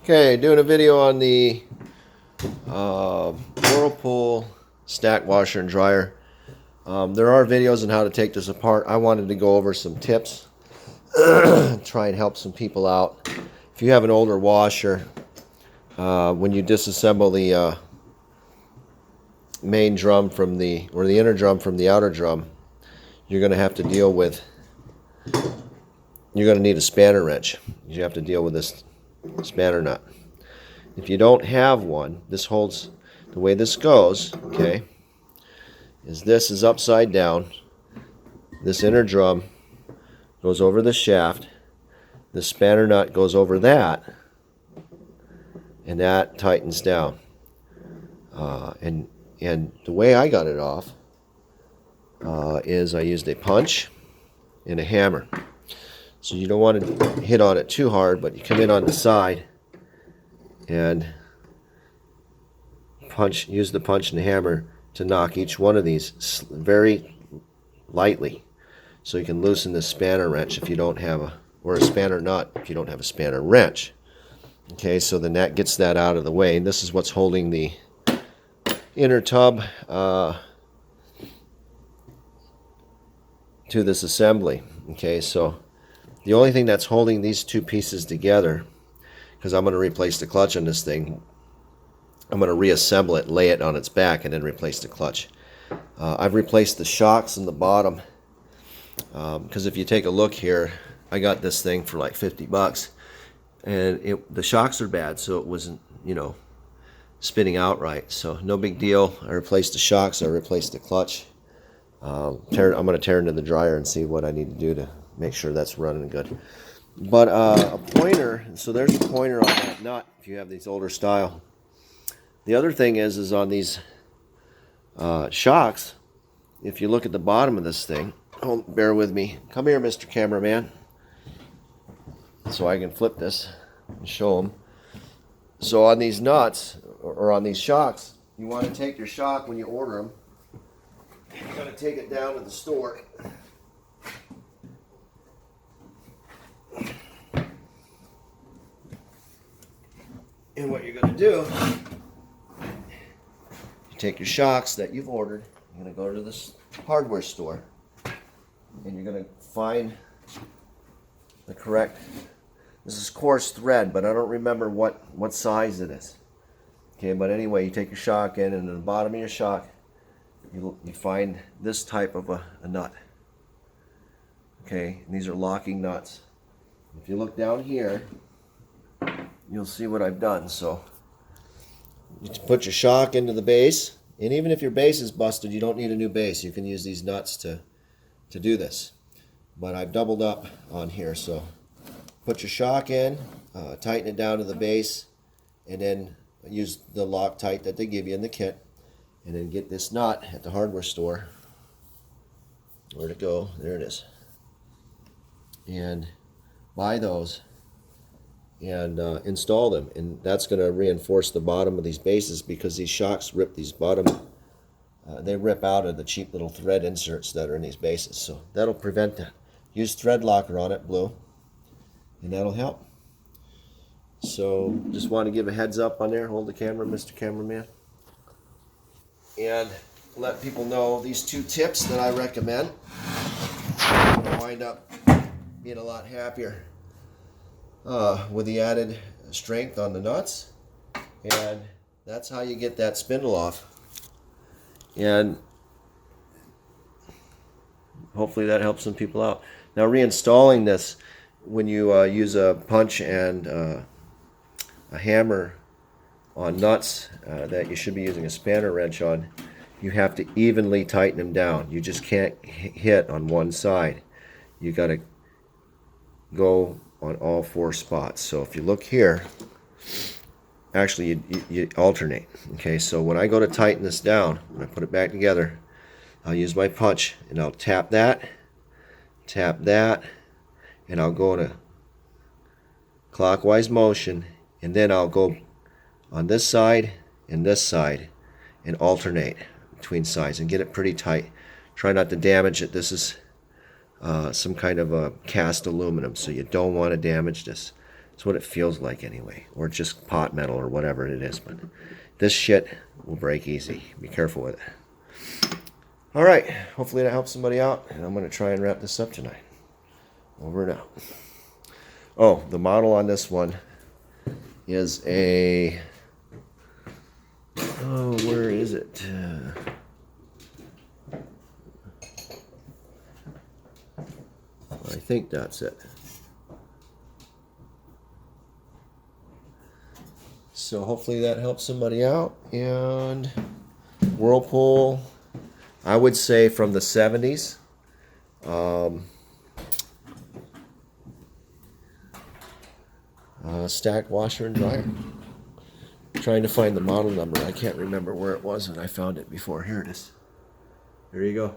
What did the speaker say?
Okay, doing a video on the Whirlpool stack washer and dryer. There are videos on how to take this apart. I wanted to go over some tips, try and help some people out. If you have an older washer, when you disassemble the main drum from the inner drum from the outer drum, you're going to have to deal with. You're going to need a spanner wrench. You have to deal with this spanner nut. If you don't have one, this holds, the way this goes, okay, is this is upside down. This inner drum goes over the shaft. The spanner nut goes over that, and that tightens down. And the way I got it off is I used a punch and a hammer. So you don't want to hit on it too hard, but you come in on the side and use the punch and the hammer to knock each one of these very lightly, so you can loosen the spanner wrench if you don't have or a spanner nut if you don't have a spanner wrench. Okay, so then that gets that out of the way. And this is what's holding the inner tub to this assembly. Okay, so the only thing that's holding these two pieces together, because I'm going to replace the clutch on this thing, I'm going to reassemble it, lay it on its back, and then replace the clutch. I've replaced the shocks in the bottom, because if you take a look here, I got this thing for like 50 bucks, and the shocks are bad, so it wasn't, spinning out right. So no big deal. I replaced the shocks, I replaced the clutch. I'm going to tear into the dryer and see what I need to do to make sure that's running good. But a pointer, so there's a pointer on that nut if you have these older style. The other thing is on these shocks, if you look at the bottom of this thing, bear with me. Come here, Mr. Cameraman, so I can flip this and show them. So on these nuts, or on these shocks, you want to take your shock when you order them. You're going to take it down to the store. And what you're going to do, you take your shocks that you've ordered, you're going to go to this hardware store, and you're going to find the correct, this is coarse thread, but I don't remember what size it is. Okay, but anyway, you take your shock in, and at the bottom of your shock, you find this type of a nut. Okay, and these are locking nuts. If you look down here, you'll see what I've done. So you put your shock into the base, and even if your base is busted, you don't need a new base. You can use these nuts to do this. But I've doubled up on here, so put your shock in, tighten it down to the base, and then use the Loctite that they give you in the kit, and then get this nut at the hardware store. Where'd it go? There it is. And buy those and install them, and that's going to reinforce the bottom of these bases, because these shocks rip these bottom, they rip out of the cheap little thread inserts that are in these bases. So that'll prevent that. Use thread locker on it, blue, and that'll help. So just want to give a heads up on there. Hold the camera, Mr. Cameraman, and let people know these two tips that I recommend. You'll wind up being a lot happier with the added strength on the nuts, and that's how you get that spindle off. And hopefully that helps some people out. Now, reinstalling this, when you use a punch and a hammer on nuts that you should be using a spanner wrench on, you have to evenly tighten them down. You just can't hit on one side. You got to go on all four spots. So if you look here, actually you alternate. Okay, so when I go to tighten this down, when I put it back together, I'll use my punch, and I'll tap that, and I'll go in a clockwise motion, and then I'll go on this side and alternate between sides and get it pretty tight. Try not to damage it. This is some kind of a cast aluminum, so you don't want to damage this. That's what it feels like anyway. Or just pot metal or whatever it is. But this shit will break easy. Be careful with it. All right. Hopefully that helps somebody out. And I'm going to try and wrap this up tonight. Over and out. Oh, the model on this one is a... Oh, where is it? I think that's it. So hopefully that helps somebody out. And Whirlpool, I would say from the 70s. Stack washer and dryer. Trying to find the model number. I can't remember where it was, and I found it before. Here it is. There you go.